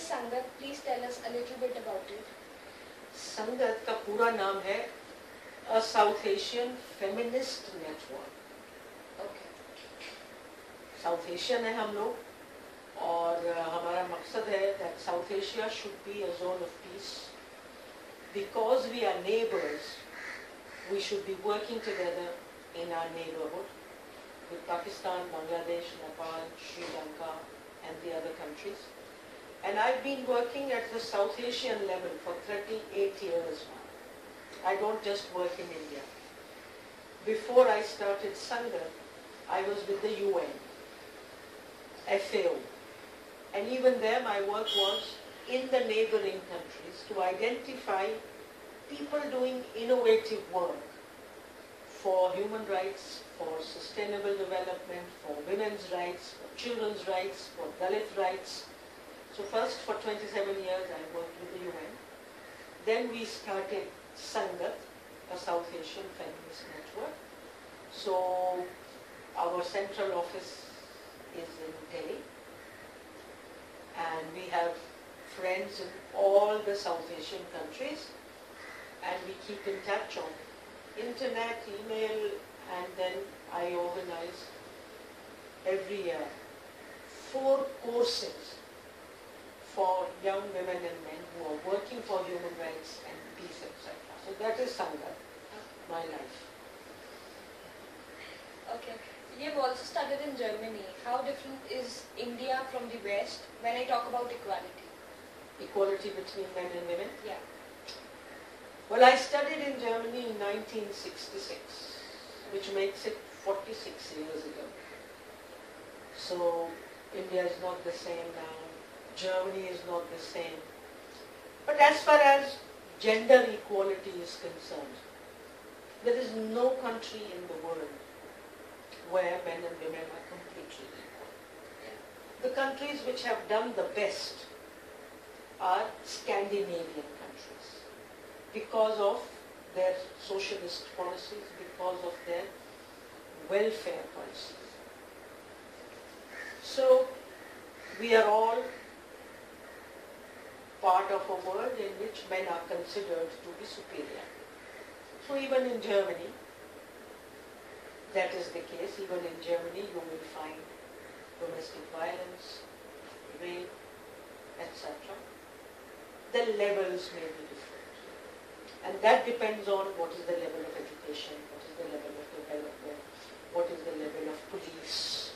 Sangat? Please tell us a little bit about it. संगत का पूरा नाम है A South Asian Feminist Network. Okay. South Asian है हम लोग और हमारा मकसद है that South Asia should be a zone of peace. Because we are neighbors, we should be working together in our neighborhood with Pakistan, Bangladesh, Nepal, Sri Lanka and the other countries. And I've been working at the South Asian level for 38 years now. I don't just work in India. Before I started Sangat, I was with the UN, FAO. And even there my work was in the neighboring countries to identify people doing innovative work for human rights, for sustainable development, for women's rights, for children's rights, for Dalit rights. So first for 27 years I worked with the UN. Then we started Sangat, a South Asian feminist network. So our central office is in Delhi. And we have friends in all the South Asian countries. And we keep in touch on internet, email, and then I organize every year 4 courses for young women and men who are working for human rights and peace, etc. So that is Sangat, my life. Okay. You've also studied in Germany. How different is India from the West when I talk about equality? Equality between men and women? Yeah. Well, I studied in Germany in 1966, which makes it 46 years ago. So India is not the same now. Germany is not the same. But as far as gender equality is concerned, there is no country in the world where men and women are completely equal. The countries which have done the best are Scandinavian countries because of their socialist policies, because of their welfare policies. So we are all part of a world in which men are considered to be superior. So even in Germany, that is the case. Even in Germany, you will find domestic violence, rape, etc. The levels may be different. And that depends on what is the level of education, what is the level of development, what is the level of police,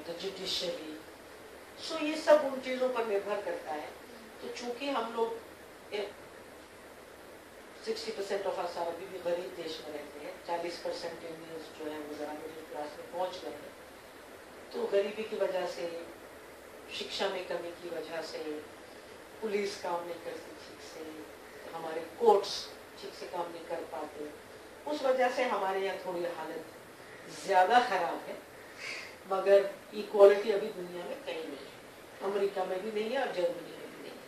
the judiciary. So ये सब उन चीजों पर निर्भर करता है. तो चूंकि हम लोग 60% of us अभी भी गरीब देश में रहते हैं, 40% इंडियंस जो हैं वो जरा मिडिल क्लास में पहुंच गए हैं. तो गरीबी की वजह से, शिक्षा में कमी की वजह से, पुलिस काम नहीं करती ठीक से, हमारे कोर्ट्स ठीक से काम नहीं कर पाते, उस वजह से हमारे यहाँ थोड़ी हालत ज्यादा खराब है. मगर इक्वालिटी अभी दुनिया में कहीं नहीं है. अमेरिका में भी नहीं है और जर्मनी में भी नहीं है.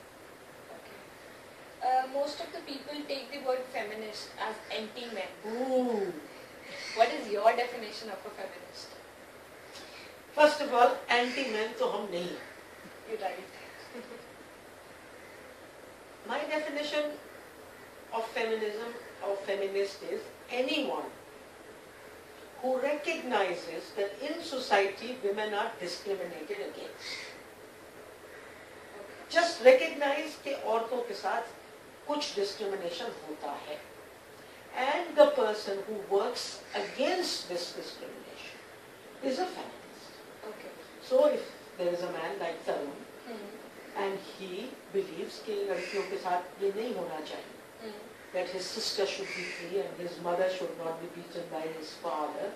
Most of the people take the word feminist as anti-men. What is your definition of a feminist? First of all, anti-men तो हम नहीं हैं. You're right. My definition of feminism or feminist is anyone who recognizes that in society women are discriminated against. Just recognize कि औरतों के साथ कुछ discrimination होता है. And the person who works against this discrimination is a feminist. Okay. So if there is a man like Tarun, and he believes कि लड़कियों के साथ ये नहीं होना चाहिए, that his sister should be free and his mother should not be beaten by his father,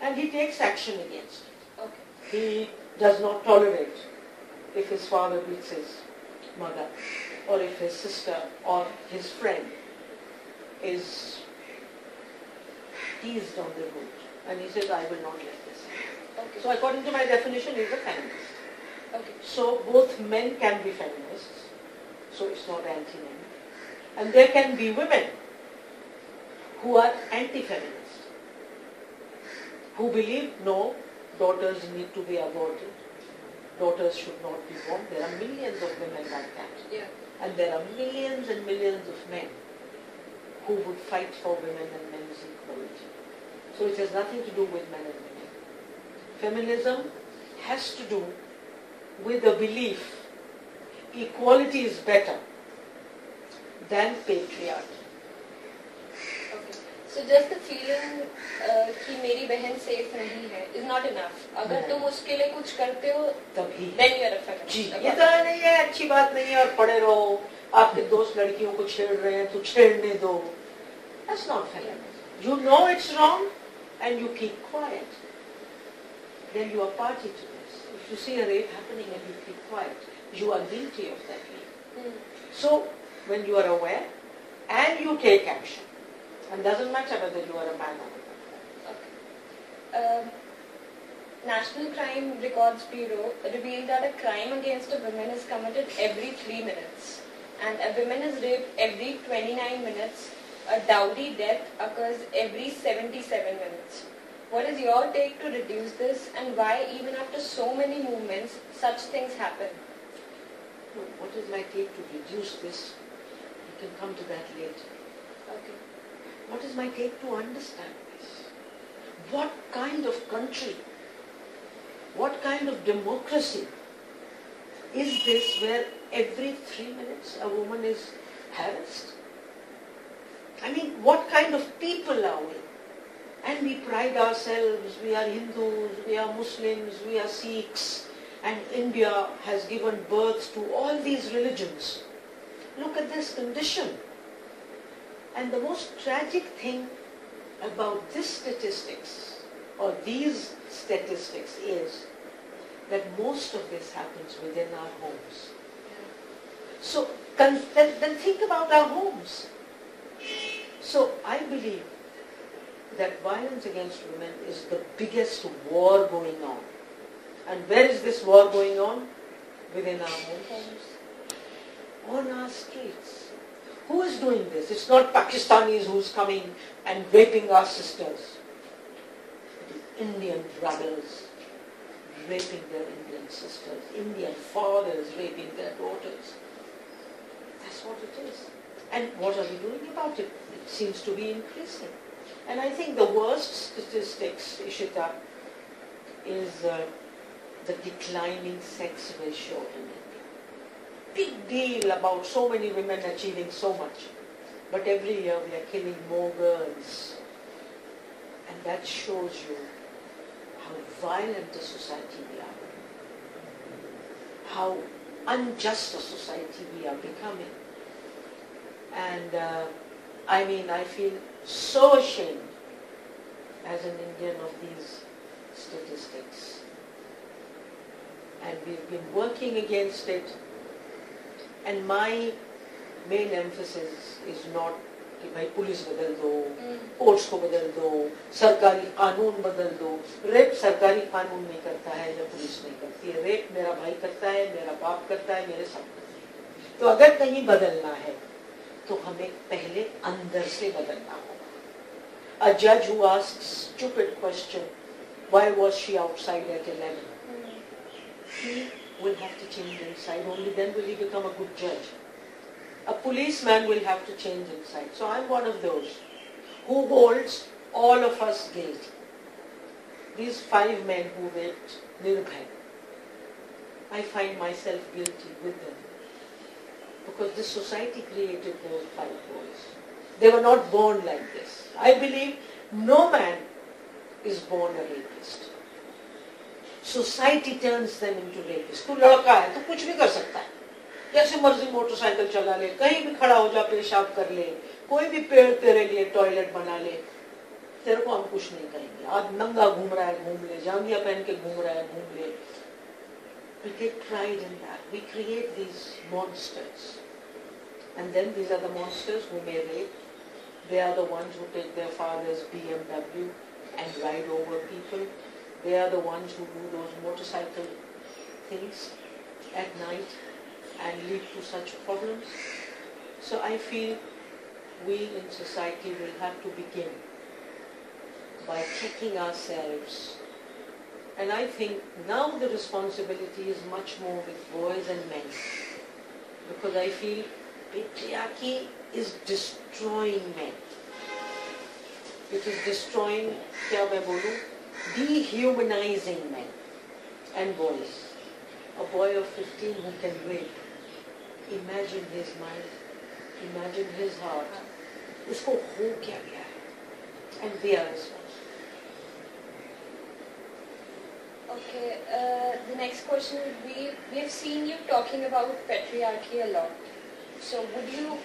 and he takes action against it. Okay. He does not tolerate if his father beats his mother, or if his sister or his friend is teased on the road, and he says, I will not let this happen. Okay. So according to my definition, he is a feminist. Okay. So both men can be feminists, so it's not anti-men. And there can be women who are anti-feminist, who believe, no, daughters need to be aborted, daughters should not be born. There are millions of women like that. Yeah. And there are millions and millions of men who would fight for women and men's equality. So it has nothing to do with men and women. Feminism has to do with the belief equality is better than patriarchy. Okay. So just the feeling कि मेरी बहन safe नहीं है is not enough. अगर तुम उसके लिए कुछ करते हो तभी then you are a feminist. जी ये तो नहीं है, अच्छी बात नहीं है और पढ़े रहो, आपके दोस्त लड़कियों को छेड़ रहे हैं तो छेड़ने दो. That's not feminism. You know it's wrong and you keep quiet. Then you are party to this. If you see a rape happening and you keep quiet, you are guilty of that rape. So when you are aware and you take action, and doesn't matter whether you are a man or a woman. Okay. National Crime Records Bureau revealed that a crime against a woman is committed every 3 minutes and a woman is raped every 29 minutes. A dowry death occurs every 77 minutes. What is your take to reduce this and why even after so many movements such things happen? What is my take to reduce this? You can come to that later. Okay. What is my take to understand this? What kind of country, what kind of democracy is this where every 3 minutes a woman is harassed? I mean, what kind of people are we? And we pride ourselves, we are Hindus, we are Muslims, we are Sikhs, and India has given birth to all these religions. Look at this condition. And the most tragic thing about this statistics, or these statistics, is that most of this happens within our homes. So then think about our homes. So I believe that violence against women is the biggest war going on. And where is this war going on? Within our homes. On our streets. Who is doing this? It's not Pakistanis who's coming and raping our sisters. It is Indian brothers raping their Indian sisters. Indian fathers raping their daughters. That's what it is. And what are we doing about it? It seems to be increasing. And I think the worst statistics, Ishita, is the declining sex ratio in India. Big deal about so many women achieving so much. But every year we are killing more girls. And that shows you how violent a society we are. How unjust a society we are becoming. And I feel so ashamed as an Indian of these statistics. And we've been working against it. And my main emphasis is not कि भाई police बदल दो, courts को बदल दो, सरकारी कानून बदल दो. रेप सरकारी कानून नहीं करता है या पुलिस नहीं करती है. रेप मेरा भाई करता है, मेरा बाप करता है, मेरे सब करते हैं. तो अगर कहीं बदलना है तो हमें पहले अंदर से बदलना होगा. A judge who asks stupid question, why was she outside at 11? He will have to change inside. Only then will he become a good judge. A policeman will have to change inside. So I'm one of those who holds all of us guilty. These 5 men who raped Nirbhay, I find myself guilty with them. Because this society created those 5 boys. They were not born like this. I believe no man is born a rapist. Society turns them into rapists. तू लड़का है तो कुछ भी कर सकता है. जैसे मर्जी मोटरसाइकिल चला ले, कहीं भी खड़ा हो जा, पेशाब कर ले, कोई भी पेड़ तेरे लिए टॉयलेट बना ले, तेरे को हम कुछ नहीं कहेंगे. आज नंगा घूम रहा है, घूम ले. जांघिया पहन के घूम रहा है, घूम ले. We take pride in that. We create these monsters. And then these are the monsters who may rape. They are the ones who take their father's BMW and ride over people. They are the ones who do those motorcycle things at night and lead to such problems. So I feel we in society will have to begin by checking ourselves And I think now the responsibility is much more with boys and men. Because I feel patriarchy is destroying men. It is destroying, kya main bolu, dehumanizing men and boys. A boy of 15 who can rape. Imagine his mind. Imagine his heart. Usko ho kya gaya hai. And we are responsible. Okay, the next question would be, we have seen you talking about patriarchy a lot. So would you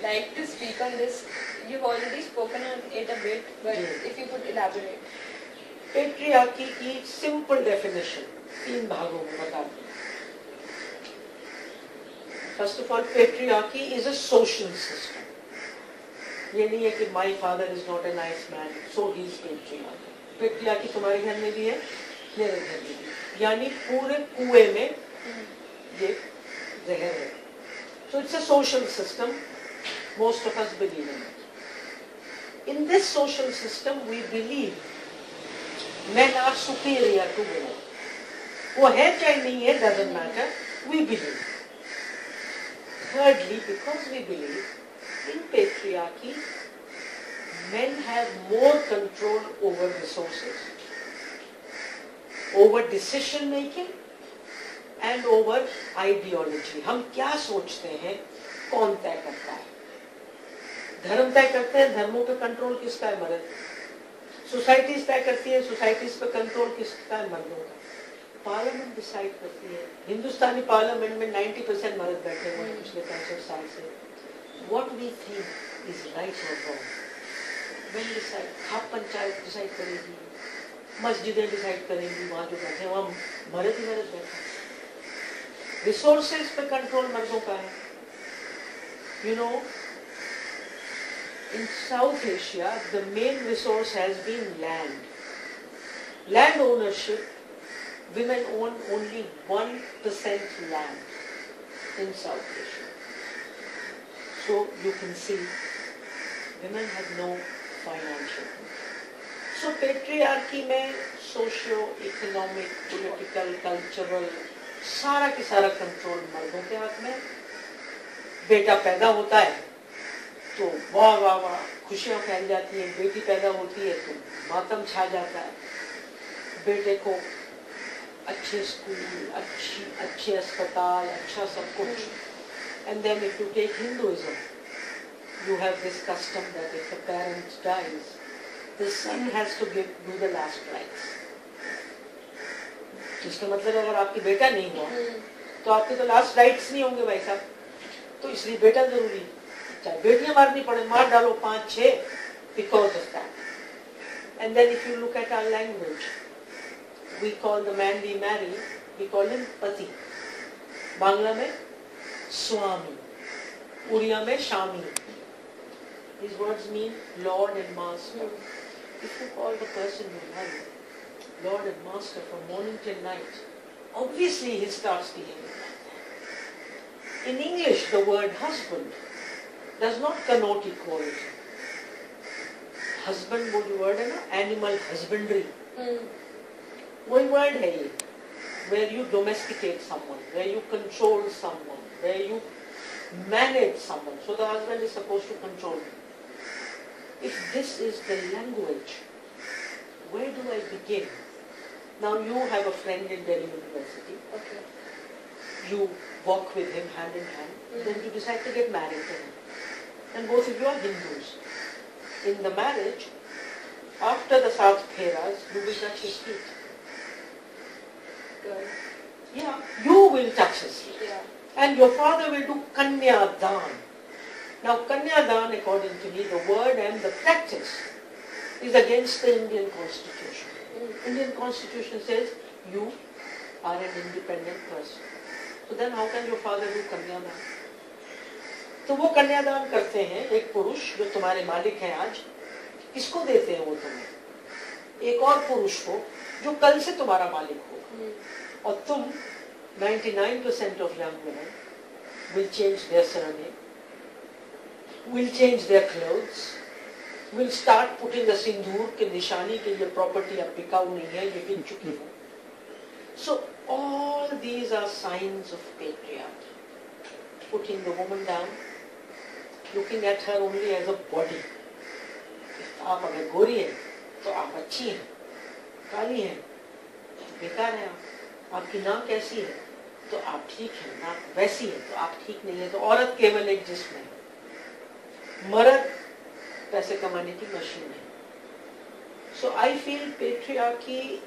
like to speak on this? You've already spoken on it a bit, but if you could elaborate. Patriarchy की simple definition 3 भागों में बता दूं. First of all, patriarchy is a social system. ये नहीं है कि my father is not a nice man, so he is patriarchy. Patriarchy तुम्हारे घर में भी है, मेरे घर में भी. यानी पूरे कुएं में ये जहर है. So it's a social system. Most of us believe in it. In this social system, we believe men are superior to women. वो है चाहे नहीं है, doesn't matter. We believe. Thirdly, because we believe in patriarchy, men have more control over resources, over decision making, and over ideology. हम क्या सोचते हैं, कौन तय करता है? धर्म तय करते हैं, धर्मों पे कंट्रोल किसका है? मर्द. सोसाइटीज तय करती है, सोसाइटीज पे कंट्रोल किसका है? मर्दों का. पार्लियामेंट डिसाइड करती है. हिंदुस्तानी पार्लियामेंट में 90% मर्द बैठे हुए हैं पिछले 65 साल से. What we think is right or wrong. When decide, khap panchayat decide करेगी, मस्जिदें डिसाइड करेंगी, वहाँ जो बैठे हैं वहाँ मर्द ही मर्द बैठे. रिसोर्सेज पे कंट्रोल मर्दों का है. You know, in South Asia, the main resource has been land. Land ownership, women own only 1% land in South Asia. So you can see, women have no financial control. So patriarchy में socio-economic, political, cultural, सारा की सारा control मर्दों के हाथ में. बेटा पैदा होता है तो वाह वाह वाह खुशियां फैल जाती हैं. बेटी पैदा होती है तो मातम छा जाता है. बेटे को अच्छे स्कूल, अच्छे अस्पताल, अच्छा सब कुछ. And then if you take Hinduism, you have this custom that if a parent dies, the son has to do the last rites. इसका मतलब अगर आपकी बेटा नहीं हुआ तो आपके तो लास्ट राइट्स नहीं होंगे भाई साहब. तो इसलिए बेटा जरूरी. चाहे बेटियां मारनी पड़े, मार डालो 5-6 because of that. And then if you look at our language, we call the man we marry, we call him pati. Bangla में स्वामी, उड़िया में Shami. These words mean Lord and Master. If you call the person you marry Lord and Master from morning till night, obviously he starts behaving like that. In English, the word husband does not connote equality. Husband वो जो word है ना, animal husbandry, वही word है ये, where you domesticate someone, where you control someone, where you manage someone. So the husband is supposed to control him. If this is the language, where do I begin? Now you have a friend in Delhi University. Okay. You walk with him hand in hand. Then you decide to get married to him. And both of you are Hindus. In the marriage, after the South Pheras, you will touch his feet. Good. Yeah, you will touch his feet. Yeah. And your father will do Kanya Dan. Now Kanya Dan, according to me, the word and the practice is against the Indian Constitution. Indian Constitution says you are an independent person. So then how can your father do Kanyadan? तो वो कन्यादान करते हैं एक पुरुष जो तुम्हारे मालिक हैं आज. किसको देते हैं वो तुम्हें? एक और पुरुष को जो कल से तुम्हारा मालिक होगा. और तुम 99% of young women will change their surname, will change their clothes, will start putting a सिंदूर के निशानी के ये प्रॉपर्टी अब बिकाऊ नहीं है, ये बिक चुकी है. So all these are signs of patriarchy. Putting the woman down, looking at her only as a body. आप अगर गोरी हैं तो आप अच्छी हैं, काली हैं तो बेकार हैं आप, आपकी नाक कैसी है तो आप ठीक हैं, नाक वैसी है तो आप ठीक नहीं है। तो औरत केवल एक जिस्म है, मर्द पैसे कमाने की मशीन है। So I feel patriarchy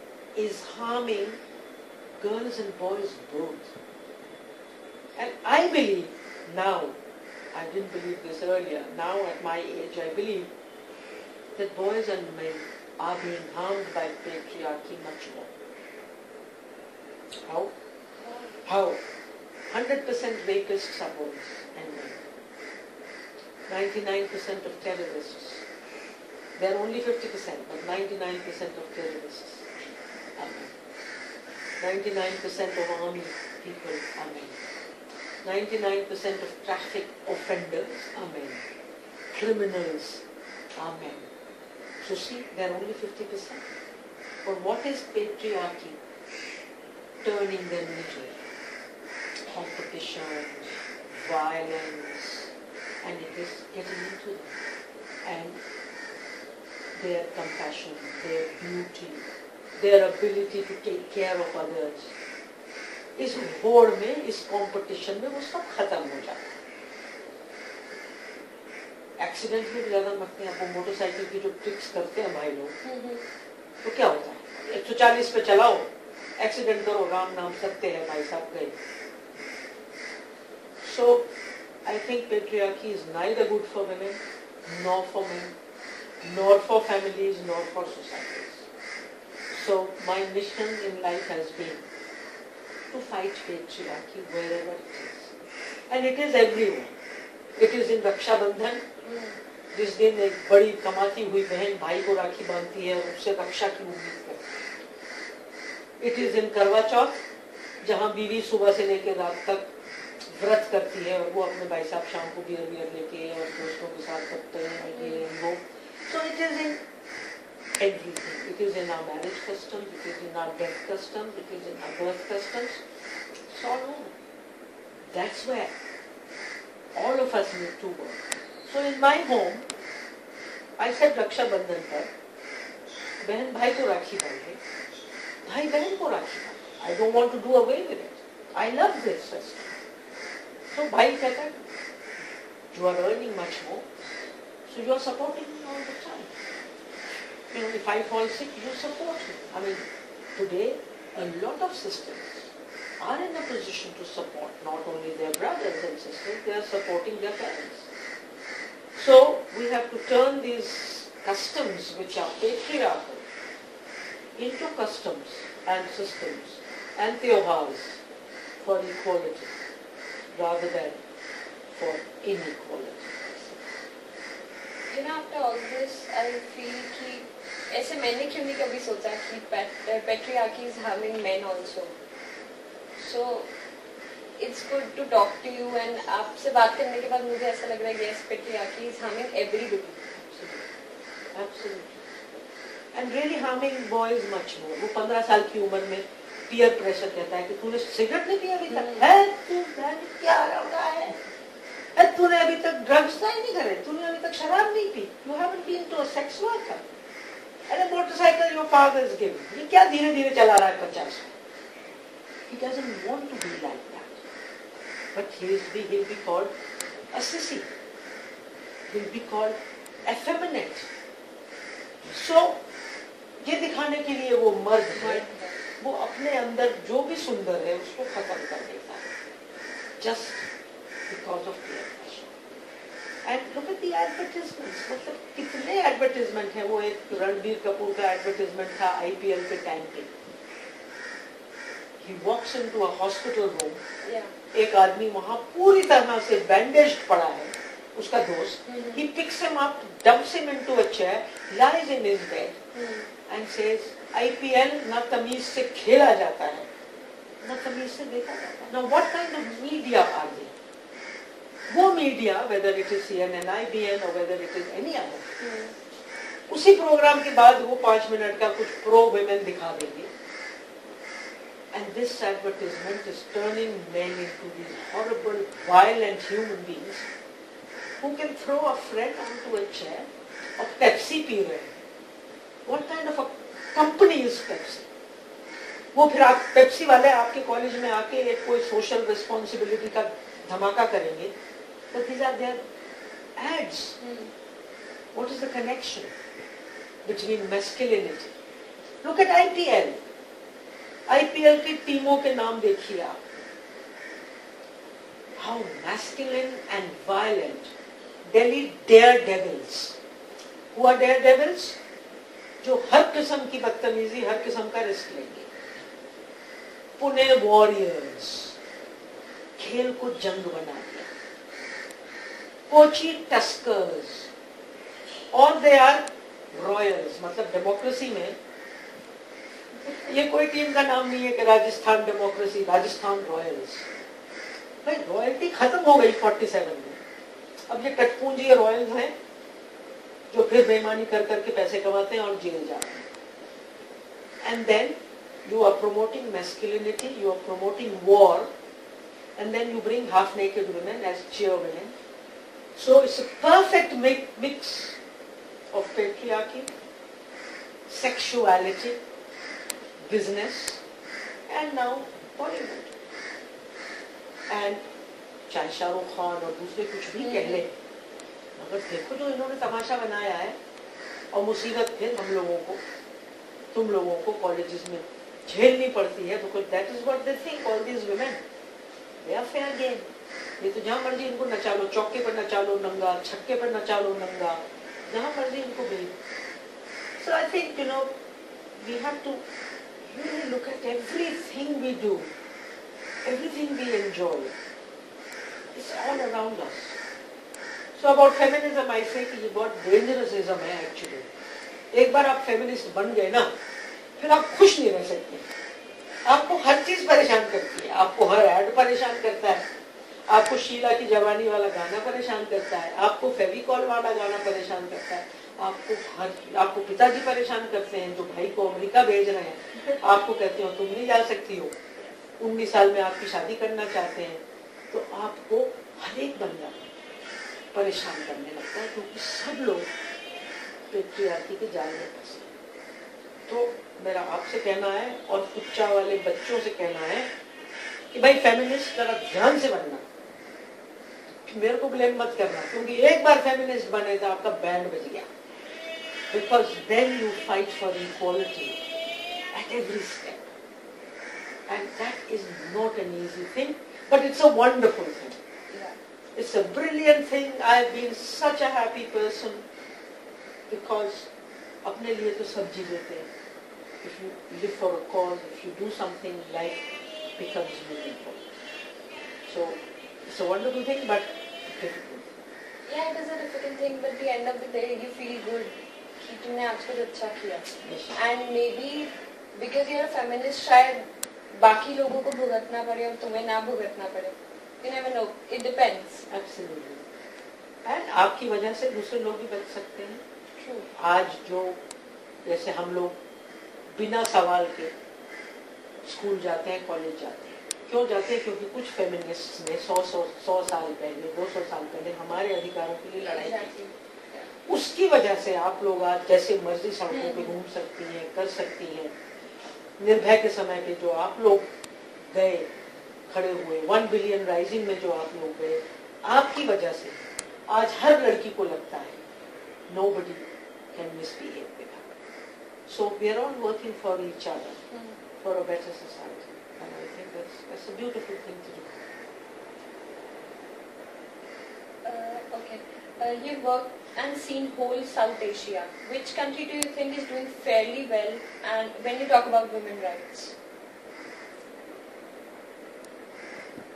is harming girls and boys both. And I believe now, I didn't believe this earlier, now at my age I believe that boys and men are being harmed by patriarchy much more. How? How? 100% rapists are boys and men. 99% of terrorists. They are only 50%, but 99% of terrorists are men. 99% of army people are men. 99% of traffic offenders are men. Criminals are men. So see, they are only 50%. But what is patriarchy? Turning them into competition, violence, and it is getting into them. And their compassion, their beauty, their ability to take care of others. इस होड़ में, इस competition में वो सब खत्म हो जाता है। एक्सीडेंट में भी ज्यादा मरते हैं। आप मोटरसाइकिल की जो ट्रिक्स करते हैं भाई लोग, तो क्या होता है 140 पे चलाओ, एक्सीडेंट करो, राम नाम सत्य है, भाई साहब गए। So I think patriarchy is neither good for women, nor for men, nor for families, nor for societies. So my mission in life has been to fight patriarchy wherever it is. And it is everywhere. It is in Raksha Bandhan, जिस दिन एक बड़ी कमाती हुई बहन भाई को राखी बांधती है, उससे रक्षा की उम्मीद करती है। It is in करवा चौथ, जहाँ बीवी सुबह से लेकर रात तक व्रत करती है और वो अपने भाई साहब शाम को बियर लेके और दोस्तों के साथ करते हैं और ये वो। So it is in everything. It is in our marriage customs, it is in our death customs, it is in our birth customs. It's all over. That's where all of us need to work. So in my home, I said Raksha Bandhan पर बहन भाई को राखी बांधे, भाई बहन को राखी बांधे. I don't want to do away with it. I love this festival. So भाई कहता है, you are earning much more, so you are supporting me all the time. You know, if I fall sick, you support me. I mean, today a lot of sisters are in a position to support not only their brothers and sisters, they are supporting their parents. So we have to turn these customs which are patriarchal into customs and systems and tyohars for equality rather than for inequality. You know, after all this, I feel कि ऐसे मैंने क्यों नहीं कभी सोचा कि patriarchy is harming men also. So it's good to talk to you and आपसे बात करने के बाद मुझे ऐसा लग रहा है yes, patriarchy is harming everybody. Absolutely. Absolutely. And really harming boys much more. वो 15 साल की उम्र में peer pressure कहता है कि तूने सिगरेट नहीं पिया अभी तक है, तू क्या हो रहा है, तूने अभी तक ड्रग्स नहीं करे, तूने अभी तक शराब नहीं P, you haven't been to a sex worker, and a motorcycle your father is giving. ये क्या धीरे धीरे चला रहा है 50. He doesn't want to be like that, but he'll be called a sissy, he'll be called effeminate. So ये दिखाने के लिए वो मर्द है, वो अपने अंदर जो भी सुंदर है उसको खत्म कर देता है, just because of peer pressure. And look at the advertisements. मतलब कितने advertisement हैं. वो एक रणबीर कपूर का advertisement था IPL के टाइम पे. He walks into a hospital room. Yeah. एक आदमी वहाँ पूरी तरह से bandaged पड़ा है, उसका दोस्त. He picks him up, dumps him into a chair, lies in his bed, and says, IPL ना तमीज से खेला जाता है, ना तमीज से देखा जाता है. Now what kind of media are they? वो media, whether it is CNN, IBN or whether it is any other, उसी प्रोग्राम के बाद वो 5 मिनट का कुछ प्रो वुमेन दिखा देंगे. And this advertisement is turning men into these horrible, violent human beings who can throw a friend onto a chair और Pepsi P रहे हैं. What kind of a company is Pepsi? वो फिर आप Pepsi वाले आपके कॉलेज में आके एक कोई सोशल रिस्पॉन्सिबिलिटी का धमाका करेंगे. But these are their ads. What is the connection between masculinity? Look at IPL. IPL की टीमों के नाम देखिए आप. How masculine and violent. Delhi daredevils. Who are daredevils? जो हर किस्म की बदतमीजी, हर किस्म का रिस्क लेंगे. पुणे वॉरियर्स. खेल को जंग बना दिया. कोची टस्कर्स. और दे आर रॉयल्स. मतलब डेमोक्रेसी में ये कोई टीम का नाम नहीं है कि राजस्थान डेमोक्रेसी, राजस्थान रॉयल्स. भाई रॉयल्टी खत्म हो गई 47 में. अब ये कटपूंजी रॉयल्स हैं जो फिर बेईमानी कर करके पैसे कमाते हैं और जेल जाते हैं. And then you are promoting masculinity, you are promoting war, and then you bring half naked women as cheer women. So it's a perfect mix of patriarchy, sexuality, business, and now Bollywood. And चाहे शाहरुख खान और दूसरे कुछ भी कह ले, मगर देखो जो इन्होंने तमाशा बनाया है. और मुसीबत फिर हम लोगों को, तुम लोगों को कॉलेजेस में झेलनी पड़ती है. because that is what they think, all these women, they are fair game. ये तो जहाँ मर्जी इनको नचा लो, चौके पर नचा लो नंगा, छक्के पर नचा लो नंगा, जहाँ मर्जी इनको भेज. So I think, we have to really look at everything we do, everything we enjoy. It's all around us. So about feminism, I say कि ये बहुत dangerousism है actually. एक बार आप feminist बन गए ना, फिर आप खुश नहीं रह सकते. आपको हर चीज परेशान करती है. आपको हर ऐड परेशान करता है. आपको शीला की जवानी वाला गाना परेशान करता है. आपको फेविकॉल वाला गाना परेशान करता है. आपको पिताजी परेशान करते हैं जो भाई को अमेरिका भेज रहे हैं. आपको कहते हो तुम नहीं जा सकती हो. 19 साल में आपकी शादी करना चाहते हैं. तो आपको हर एक बंदा परेशान करने लगता है क्योंकि सब लोग पेट्रियार्की के जाल में फंसे. तो मेरा आपसे कहना है और फुच्चा वाले बच्चों से कहना है कि भाई फेमिनिस्ट जरा ध्यान से बनना. मेरे को ब्लेम मत करना क्योंकि एक बार फेमिनिस्ट बने तो आपका बैंड बज गया. Because then you fight for equality at every step. And that is not an easy thing, but it's a wonderful thing. Yeah. It's a brilliant thing. I've been such a happy person because अपने लिए तो सब जी देते हैं. If you live for a cause, if you do something, life becomes meaningful. So it's a wonderful thing, but difficult. Yeah, it is a difficult thing, but at the end of the day, you feel good कि तुमने आज कुछ अच्छा किया. And maybe because you're a feminist, शायद बाकी लोगों को भुगतना पड़े और तुम्हें ना भुगतना पड़े. You never know. It depends. Absolutely. And आपकी वजह से दूसरे लोग भी बच सकते हैं. True. आज जो जैसे हम लोग बिना सवाल के स्कूल जाते हैं, कॉलेज जाते हैं. क्यों जाते हैं? क्योंकि कुछ फेमिनिस्ट ने 100 साल पहले, 200 साल पहले हमारे अधिकारों के लिए लड़ाई की. उसकी वजह से आप लोग आज जैसे मर्जी सड़कों पे घूम सकती हैं, कर सकती हैं. निर्भय के समय पे जो आप लोग गए, खड़े हुए, 1 बिलियन राइजिंग में जो आप लोग गए, आपकी वजह से आज हर लड़की को लगता है nobody can misbehave with her. So we are all working for each other, for a better society, and I think that's a beautiful thing to do. Okay. You've worked and seen whole South Asia. Which country do you think is doing fairly well? And when you talk about women's rights,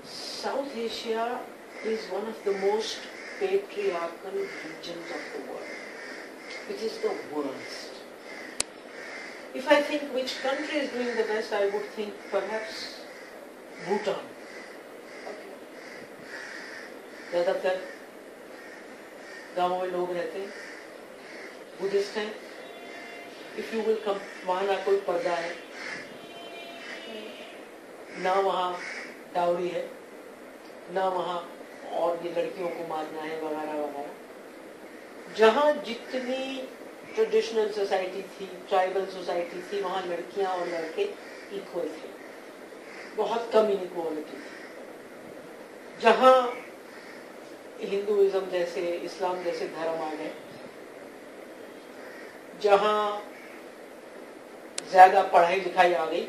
South Asia is one of the most patriarchal regions of the world. It is the worst. If I think which country is doing the best, I would think perhaps Bhutan. okay. ज़्यादातर गाँवों में लोग रहते हैं, Buddhist हैं. If you will come, वहाँ ना कोई पर्दा है, ना वहाँ डाउरी है, ना वहाँ और ये लड़कियों को मारना है वगैरह वगैरह। जहाँ जितनी ट्रेडिशनल सोसाइटी थी, ट्राइबल सोसाइटी थी, वहाँ लड़कियाँ और लड़के इक्वल थे, बहुत कम इनइक्वालिटी थी। जहाँ हिंदुइज्म जैसे, इस्लाम जैसे धर्म आ गए, जहाँ ज्यादा पढ़ाई लिखाई आ गई,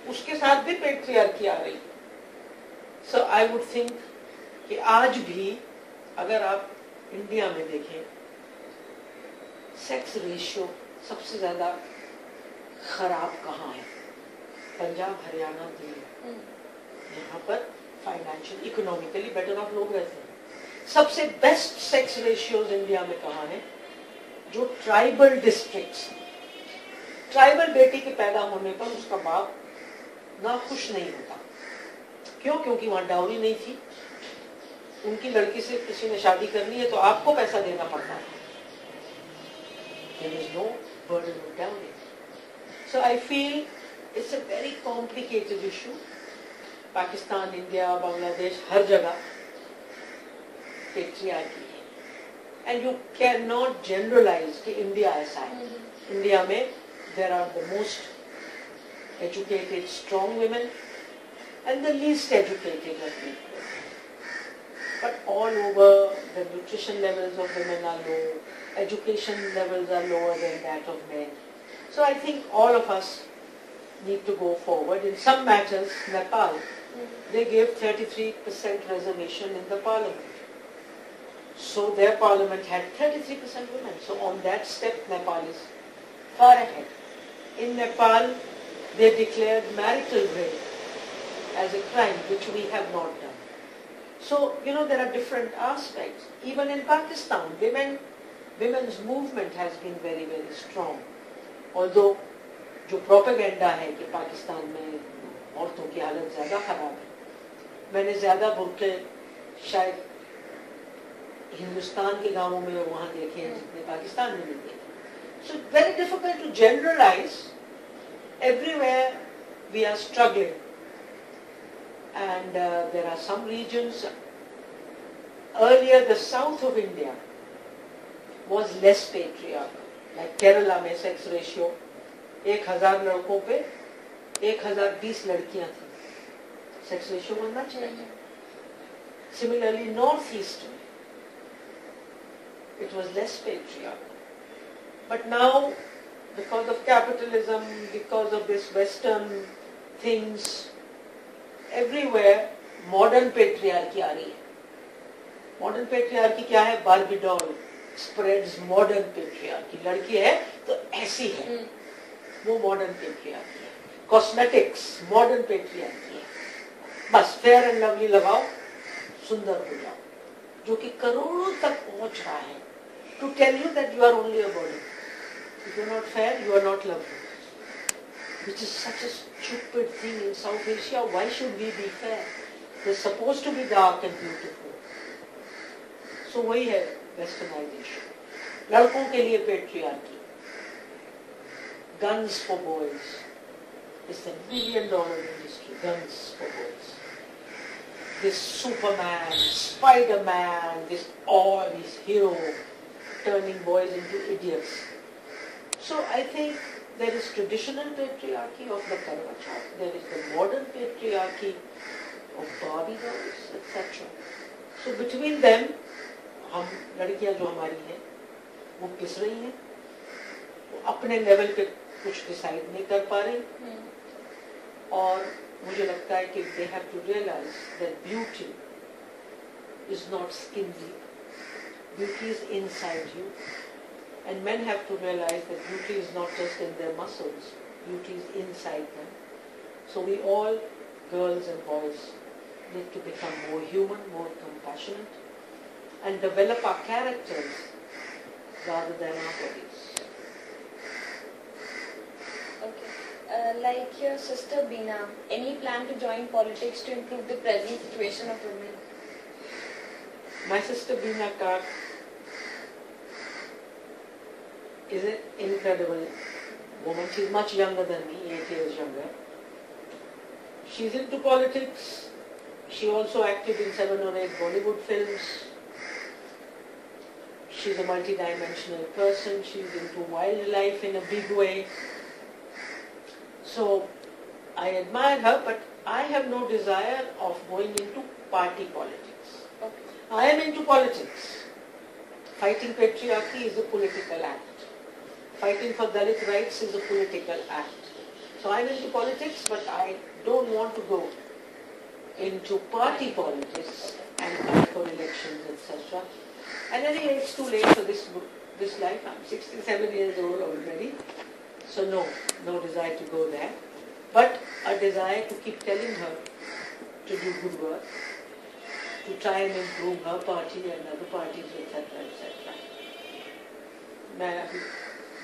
उसके साथ भी पैट्रियार्की आ गई। सो आई वुड थिंक कि आज भी अगर आप इंडिया में देखें, सेक्स रेशियो सबसे ज्यादा खराब कहाँ है? पंजाब, हरियाणा, दिल्ली। यहाँ पर फाइनेंशियल, इकोनॉमिकली बेटर ऑफ लोग रहते हैं। सबसे बेस्ट सेक्स रेशियोज इंडिया में कहाँ है? जो ट्राइबल डिस्ट्रिक्ट्स। ट्राइबल बेटी के पैदा होने पर उसका बाप ना खुश नहीं होता। क्यों? क्योंकि वहां डाउरी नहीं थी। उनकी लड़की से किसी ने शादी करनी है तो आपको पैसा देना पड़ता है। There is no burden of dowry. So I feel it's a very complicated issue. Pakistan, India, Bangladesh, हर जगह patriarchy है। And you cannot generalize कि इंडिया ऐसा है। इंडिया में there are the most educated, strong women and the least educated of people. But all over, the nutrition levels of women are low, education levels are lower than that of men. So I think all of us need to go forward. In some matters, Nepal, they gave 33% reservation in the parliament. So their parliament had 33% women. So on that step, Nepal is far ahead. In Nepal, they declared marital rape as a crime, which we have not done. So, you know, there are different aspects. Even in Pakistan, women's movement has been very, very strong. Although, जो propaganda है कि पाकिस्तान में औरतों की हालत ज़्यादा खराब है, मैंने ज़्यादा बुर्के शायद हिंदुस्तान के गांवों में वहाँ देखे हैं जितने पाकिस्तान में नहीं देखे. So it's very difficult to generalize. Everywhere we are struggling. And there are some regions, earlier the south of India was less patriarchal. Like Kerala में sex ratio 1000 लड़कों पे 1020 लड़कियां थी. Sex ratio बनना चाहिए. Similarly, northeast it was less patriarchal. But now, because of capitalism, because of this Western things, everywhere modern patriarchy आ रही है. Modern patriarchy क्या है? Barbie doll spreads modern patriarchy. लड़की है तो ऐसी है, वो modern patriarchy है. Cosmetics modern patriarchy है. बस fair and lovely लगाओ, सुंदर हो जाओ, जो कि करोड़ों तक पहुंच रहा है. To tell you that you are only a body. If you are not fair, you are not lovely. Which is such a stupid thing in South Asia. Why should we be fair? They're supposed to be dark and beautiful. So वही है westernization. लड़कों के लिए patriarchy. Guns for boys. It's a $1 billion industry. Guns for boys. This Superman, Spider-Man, these heroes turning boys into idiots. So I think there is traditional patriarchy of the Karwa Chauth. There is the modern patriarchy of Barbie dolls, etc. So between them, हम लड़कियां जो हमारी हैं, वो पिस रही हैं, वो अपने लेवल पे कुछ डिसाइड नहीं कर पा रही, और मुझे लगता है कि they have to realize that beauty is not skin deep. Beauty is inside you. And men have to realize that beauty is not just in their muscles, beauty is inside them. So we all, girls and boys, need to become more human, more compassionate, and develop our characters rather than our bodies. Okay. Like your sister Beena, any plan to join politics to improve the present situation of women? My sister Beena Kar is an incredible woman. She's much younger than me, 8 years younger. she's into politics. She also acted in 7 or 8 Bollywood films. She's a multi-dimensional person. She's into wildlife in a big way. So I admire her, but I have no desire of going into party politics. Okay. I am into politics. Fighting patriarchy is a political act. Fighting for Dalit rights is a political act. So I'm into politics, but I don't want to go into party politics and fight for elections, etc. And anyway, it's too late for this life. I'm 67 years old already. So no desire to go there. But a desire to keep telling her to do good work, to try and improve her party and other parties, etc., etc.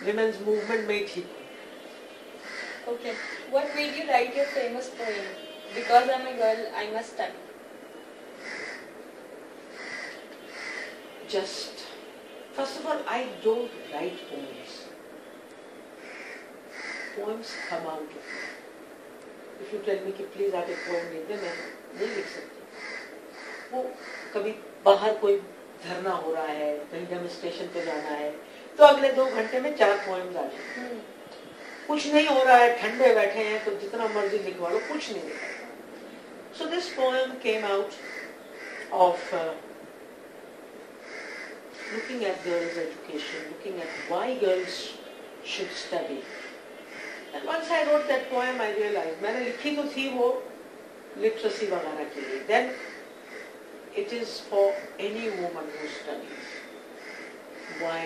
Women's movement में ठीक हूँ. Okay. What made you write your famous poem? Because I'm a girl, I must study. First of all, I don't write poems. Poems come out of me. If you tell me कि please आप एक poem लिख दे, मैं नहीं लिख सकती. वो कभी बाहर कोई धरना हो रहा है, कहीं डेमोन्स्ट्रेशन पे जाना है, तो अगले 2 घंटे में 4 poems आ जाएंगे. कुछ नहीं हो रहा है, ठंडे बैठे हैं, तो जितना मर्जी लिखवा लो, कुछ नहीं लिखा. So this poem came out of looking at girls' education, looking at why girls should study. And once I wrote that poem, I realized मैंने लिखी तो थी वो literacy वगैरह के लिए. Then it is for any woman who studies. Why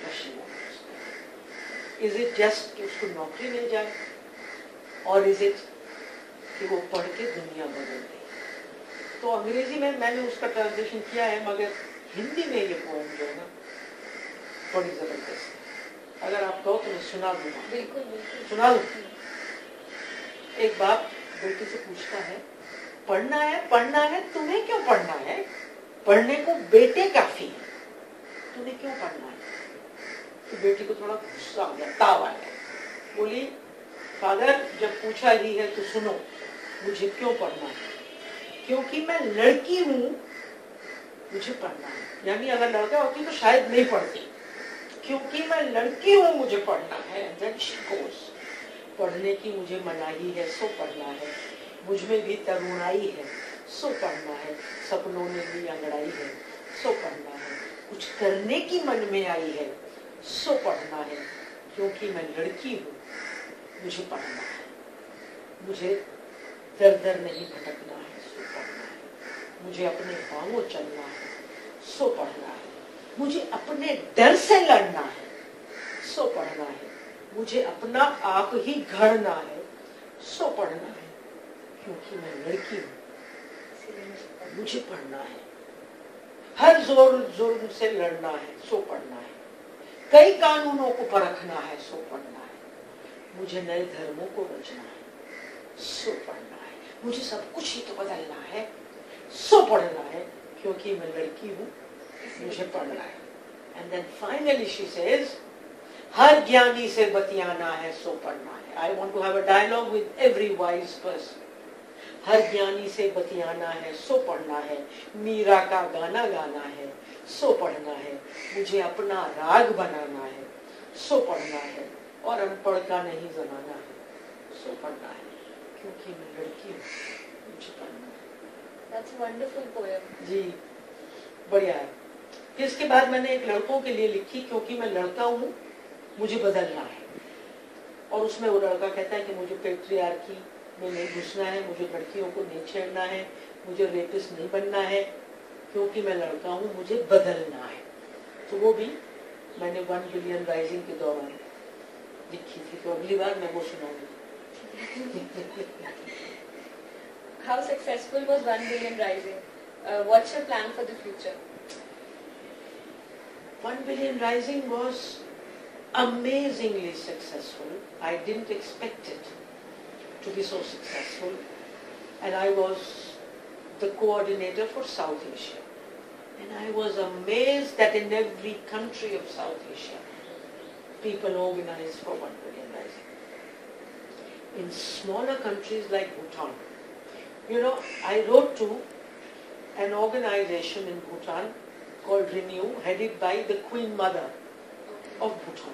does she want to study? Is it just कि उसको नौकरी मिल जाए, or is it कि वो पढ़ के दुनिया बदल दे? तो अंग्रेजी में मैंने उसका ट्रांसलेशन किया है, मगर हिंदी में ये पोएम जो है ना बड़ी जबरदस्त है. अगर आप कहो तो मैं सुना दूंगा. बिल्कुल बिल्कुल सुना दूं. एक बाप बेटी से पूछता है, पढ़ना है, तुम्हें क्यों पढ़ना है? पढ़ने को बेटे काफी है, तुम्हें क्यों पढ़ना है? तो बेटी को थोड़ा गुस्सा आ गया, ताव आ गया. बोली, फादर जब पूछा ही है तो सुनो, मुझे क्यों पढ़ना है? क्योंकि मैं लड़की हूँ, मुझे पढ़ना है. यानी अगर लड़का होती तो शायद नहीं पढ़ती. क्योंकि मैं लड़की हूँ, मुझे पढ़ना है. Then she goes. पढ़ने की मुझे मनाही है, सो पढ़ना है. मुझ में भी तरुणाई है, सो पढ़ना है. सपनों में भी अंगड़ाई है, सो पढ़ना है. कुछ करने की मन में आई है, सो पढ़ना है. क्योंकि मैं लड़की हूँ, मुझे पढ़ना है. मुझे दर दर नहीं भटकना है, सो पढ़ना है. मुझे अपने पांवों चलना है, सो पढ़ना है. मुझे अपने डर से लड़ना है, सो पढ़ना है. मुझे अपना आप ही घड़ना है, सो पढ़ना है. क्योंकि मैं लड़की हूँ, मुझे पढ़ना है. हर जोर से लड़ना है, सो पढ़ना है. कई कानूनों को परखना है, सो पढ़ना है. मुझे नए धर्मों को रचना है, सो पढ़ना है. मुझे सब कुछ ही तो बदलना है, सो पढ़ना है. क्योंकि मैं लड़की हूँ, मुझे पढ़ना है. And then finally she says, हर ज्ञानी से बतियाना है, सो पढ़ना है. I want to have a dialogue with every wise person. हर ज्ञानी से बतियाना है, सो पढ़ना है. मीरा का गाना गाना है, सो पढ़ना है. मुझे अपना राग बनाना है, सो पढ़ना है. और अनपढ़ का नहीं जमाना है, सो पढ़ना है. क्योंकि मैं लड़की हूँ, मुझे पढ़ना है. That's a wonderful poem. जी बढ़िया है. इसके बाद मैंने एक लड़कों के लिए लिखी, क्योंकि मैं लड़का हूँ, मुझे बदलना है. और उसमें वो लड़का कहता है कि मुझे पैट्रियार्की में नहीं घुसना है, मुझे लड़कियों को नहीं छेड़ना है, मुझे रेपिस्ट नहीं बनना है. क्योंकि मैं लड़का हूँ, मुझे बदलना है. तो वो भी मैंने 1 बिलियन राइजिंग के दौरान लिखी थी. तो अगली बार मैं वो सुनाऊंगी. How successful was 1 billion rising? What's your plan for the future? 1 billion rising was amazingly successful. I didn't expect it to be so successful. And I was the coordinator for South Asia. And I was amazed that in every country of South Asia, people organized for 1 billion rising. In smaller countries like Bhutan, You know, I wrote to an organization in Bhutan called Renew, headed by the Queen Mother of Bhutan.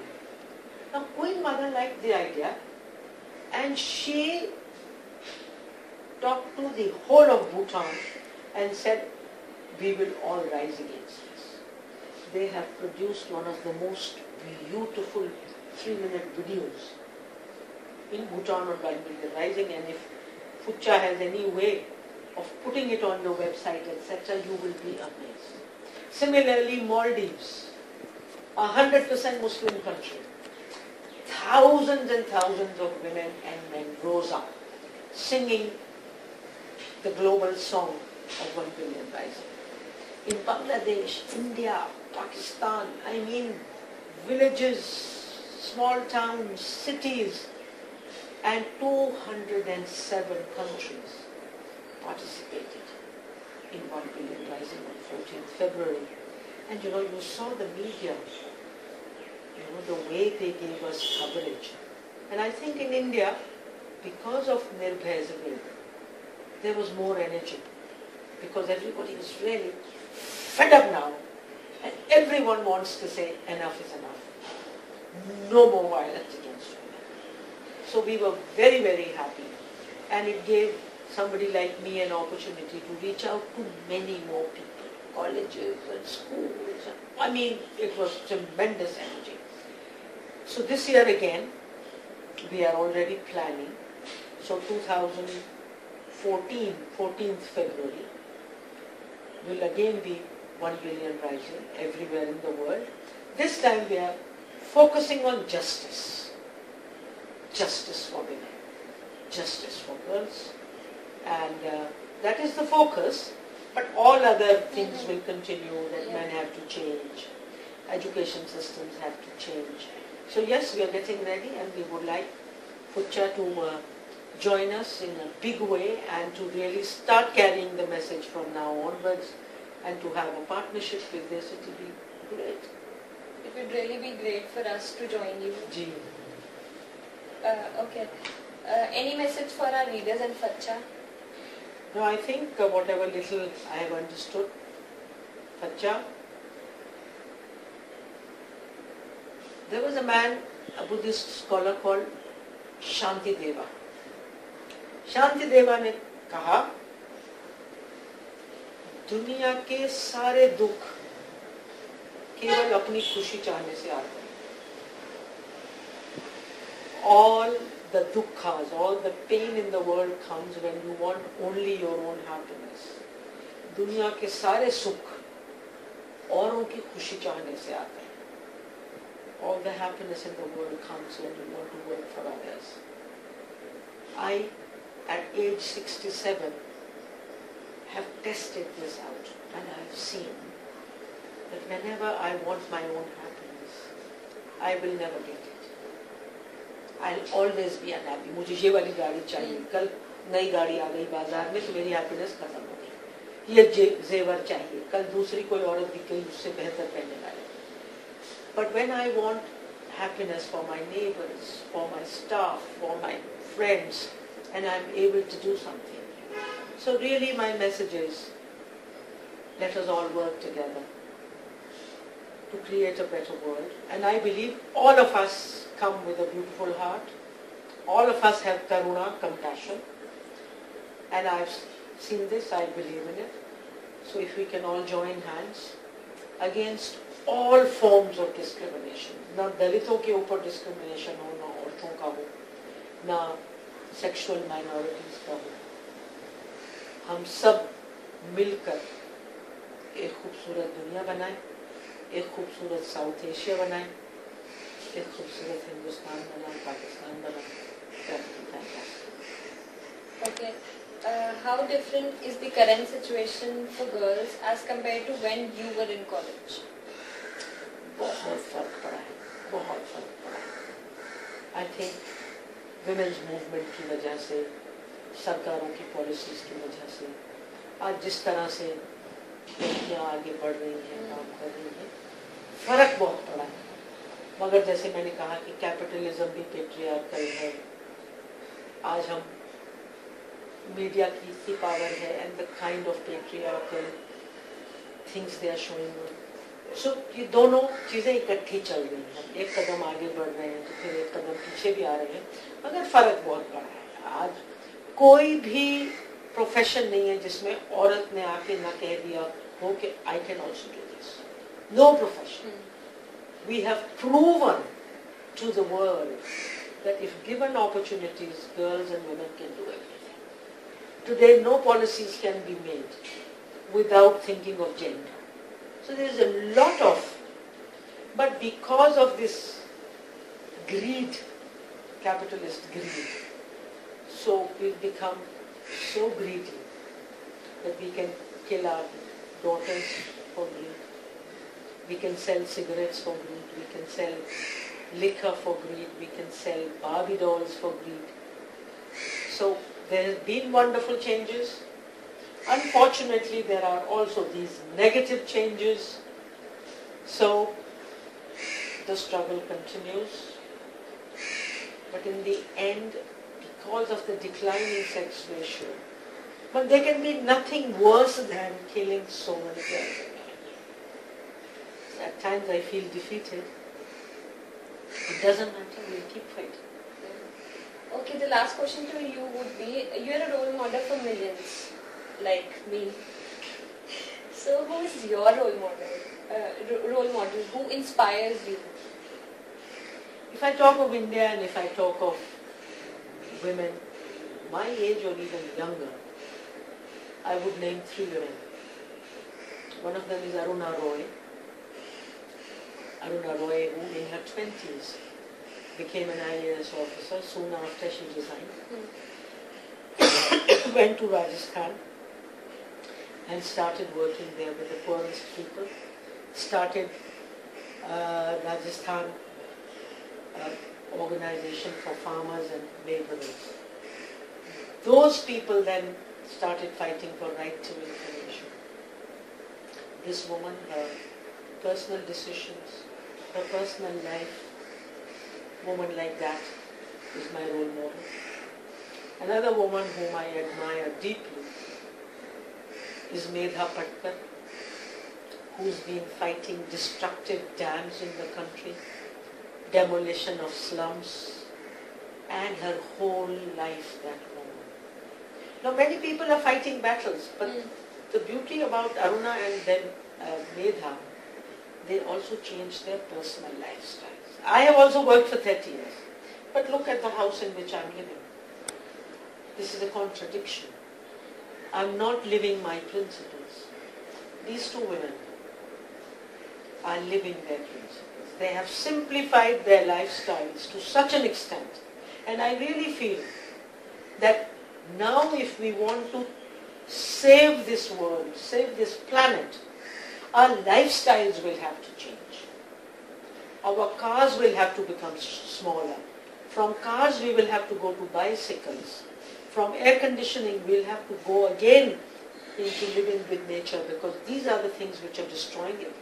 Now, Queen Mother liked the idea, and she talked to the whole of Bhutan and said, we will all rise against this. They have produced one of the most beautiful 3-minute videos in Bhutan on Bangladesh Rising, and if FUCCHA has any way of putting it on your website, etc., you will be amazed. Similarly, Maldives, 100% Muslim country. Thousands and thousands of women and men rose up singing the global song of 1 billion rising. In Bangladesh, India, Pakistan, I mean villages, small towns, cities, and 207 countries participated in 1 billion rising on 14th February. And you know, you saw the media, you know, the way they gave us coverage. And I think in India, because of Nirbhay's will, there was more energy. Because everybody is really fed up now. And everyone wants to say, enough is enough. No more violence against women. So we were very, very happy. And it gave somebody like me an opportunity to reach out to many more people, colleges and schools. I mean, it was tremendous energy. So this year again, we are already planning. So 2014, 14th February, will again be 1 billion rising everywhere in the world. This time we are focusing on justice. Justice for women. Justice for girls. And that is the focus. But all other things will continue, that men have to change. Education systems have to change. So yes, we are getting ready, and we would like FUCCHA to join us in a big way and to really start carrying the message from now onwards, and to have a partnership with this. It will be great. It would really be great for us to join you. Gee. Okay. Any message for our readers and FUCCHA? No, I think whatever little I have understood, FUCCHA, there was a man, a Buddhist scholar called Shanti Deva. Shanti Deva ने कहा, दुनिया के सारे दुख केवल अपनी खुशी चाहने से आते हैं. All the dukkhas, all the pain in the world comes when you want only your own happiness. दुनिया के सारे सुख औरों की खुशी चाहने से आते हैं. All the happiness in the world comes when you want to work for others. I, at age 67, have tested this out, and I have seen that whenever I want my own happiness, I will never get it. I'll always be unhappy. मुझे ये वाली गाड़ी चाहिए, कल नई गाड़ी आ गई बाजार में तो मेरी हैप्पीनेस खत्म हो गई. ये जेवर चाहिए, कल दूसरी कोई औरत दिख गई उससे बेहतर पहनने वाले. But when I want happiness for my neighbors, for my staff, for my friends, and I'm able to do something. So really my message is, let us all work together to create a better world. And I believe all of us come with a beautiful heart. All of us have karuna, compassion. And I've seen this, I believe in it. So if we can all join hands against all forms of discrimination, ना दलितों के ऊपर discrimination हो, ना औरतों का हो, ना sexual minorities का हो, हम सब मिलकर एक खूबसूरत दुनिया बनाएं, एक खूबसूरत साउथ एशिया बनाएं, एक खूबसूरत हिंदुस्तान बनाएं, पाकिस्तान बनाएं. Okay. How different is the current situation for girls as compared to when you were in college? बहुत फर्क पड़ा है, बहुत फर्क पड़ा है. I think women's movement की वजह से, सरकारों की पॉलिसीज की वजह से, आज जिस तरह से लड़कियाँ आगे बढ़ रही हैं, काम कर रही हैं, फर्क बहुत पड़ा है. मगर जैसे मैंने कहा कि कैपिटलिज्म भी पेट्रियार्कल है. आज हम मीडिया की इतनी पावर है and the kind of patriarchal things they are showing us. So ये दोनों चीज़ें इकट्ठी चल रही हैं, एक कदम आगे बढ़ रहे हैं तो फिर एक कदम पीछे भी आ रहे हैं, मगर फर्क बहुत बड़ा है. आज कोई भी प्रोफेशन नहीं है जिसमें औरत ने आके ना कह दिया हो कि I can also do this. No profession. We have proven to the world that if given opportunities, girls and women can do everything. Today, no policies can be made without thinking of gender. So there is a lot of, but because of this greed, capitalist greed, so we've become so greedy that we can kill our daughters for greed. We can sell cigarettes for greed. We can sell liquor for greed. We can sell Barbie dolls for greed. So there have been wonderful changes. Unfortunately, there are also these negative changes. So the struggle continues. But in the end, because of the declining sex ratio, but there can be nothing worse than killing so many girls. At times I feel defeated. It doesn't matter, we'll keep fighting. Okay, the last question to you would be, you're a role model for millions, like me. So who is your role model? Who inspires you? If I talk of India and if I talk of women, my age or even younger, I would name 3 women. One of them is Aruna Roy. Aruna Roy, who in her 20s became an IAS officer soon after she resigned. Went to Rajasthan and started working there with the poorest people. Started Rajasthan organization for farmers and laborers. Those people then started fighting for right to information. This woman, her personal decisions, her personal life, woman like that is my role model. Another woman whom I admire deeply is Medha Patkar, who's been fighting destructive dams in the country, demolition of slums, and her whole life, that woman. Now many people are fighting battles, but the beauty about Aruna and then Medha, they also changed their personal lifestyles. I have also worked for 30 years, but look at the house in which I'm living. This is a contradiction. I'm not living my principles. These 2 women are living their principles. They have simplified their lifestyles to such an extent. And I really feel that now if we want to save this world, save this planet, our lifestyles will have to change. Our cars will have to become smaller. From cars we will have to go to bicycles. From air conditioning we'll have to go again into living with nature, because these are the things which are destroying everything.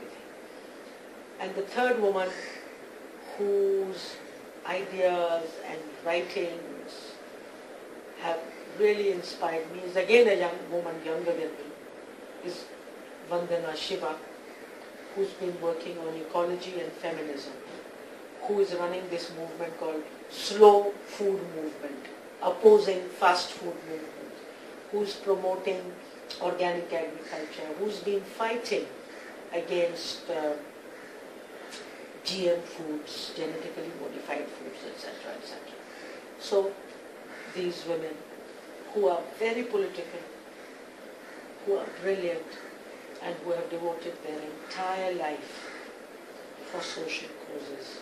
And the third woman whose ideas and writings have really inspired me is again a young woman younger than me, is Vandana Shiva, who's been working on ecology and feminism, who is running this movement called Slow Food Movement, opposing fast food movement, who's promoting organic agriculture, who's been fighting against GM foods, genetically modified foods, etc., etc. So these women who are very political, who are brilliant, and who have devoted their entire life for social causes,